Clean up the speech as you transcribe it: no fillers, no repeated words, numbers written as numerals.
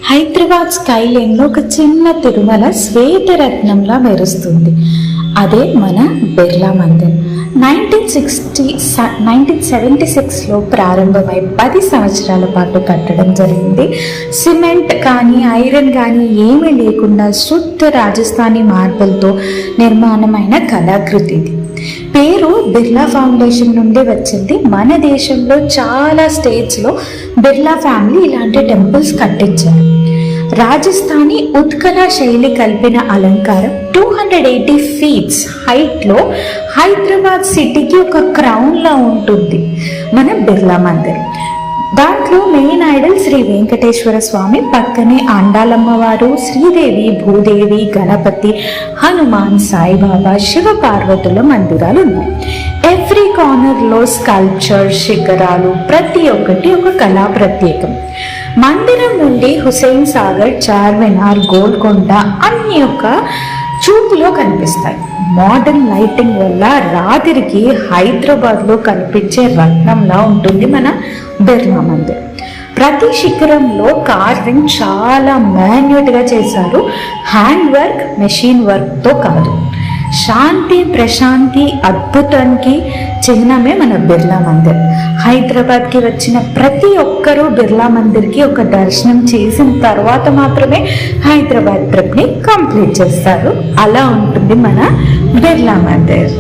Hyderabad sky లైన్లో ఒక చిన్న తిరుమల శ్వేతరత్నంలా మెరుస్తుంది. అదే మన బిర్లా మందిర్. 1976లో ప్రారంభమై 10 సంవత్సరాల పాటు కట్టడం జరిగింది. సిమెంట్ కానీ ఐరన్ కానీ ఏమీ లేకుండా శుద్ధ రాజస్థానీ మార్బుల్తో నిర్మాణమైన కళాకృతి ఇది. పేరు బిర్లా ఫౌండేషన్ నుండి వచ్చింది. మన దేశంలో చాలా స్టేట్స్లో బిర్లా ఫ్యామిలీ ఇలాంటి టెంపుల్స్ కట్టించారు. రాజస్థానీ ఉత్కల శైలి కలిపిన అలంకారం 280 ఫీట్స్ హైట్లో హైదరాబాద్ సిటీకి ఒక క్రౌన్లా ఉంటుంది మన బిర్లా మందిర్. దాంట్లో మెయిన్ ఐడల్ శ్రీ వెంకటేశ్వర స్వామి, పక్కనే ఆండాలమ్మవారు, శ్రీదేవి, భూదేవి, గణపతి, హనుమాన్, సాయిబాబా, శివ పార్వతుల మందిరాలు ఉన్నాయి. ఎవ్రీ కార్నర్లో స్కల్ప్చర్, శిఖరాలు, ప్రతి ఒక్కటి ఒక కళా ప్రత్యేకం. మందిరం నుండి హుసేన్ సాగర్, చార్మినార్, గోల్కొండ అన్ని ఒక చూపులో కనిపిస్తాయి. మోడర్న్ లైటింగ్ వల్ల రాత్రికి హైదరాబాద్లో కనిపించే రత్నంలా ఉంటుంది మన బిర్లా మందిర్. ప్రతి శిఖరంలో కార్వింగ్ చాలా మైన్యూట్గా చేశారు. హ్యాండ్ వర్క్, మెషిన్ వర్క్తో కాదు. శాంతి, ప్రశాంతి, అద్భుతానికి చిహ్నమే మన బిర్లా మందిర్. హైదరాబాద్కి వచ్చిన ప్రతి ఒక్కరూ బిర్లా మందిర్కి ఒక దర్శనం చేసిన తర్వాత మాత్రమే హైదరాబాద్ ట్రిప్ని కంప్లీట్ చేస్తారు. అలా ఉంటుంది మన బిర్లా మందిర్.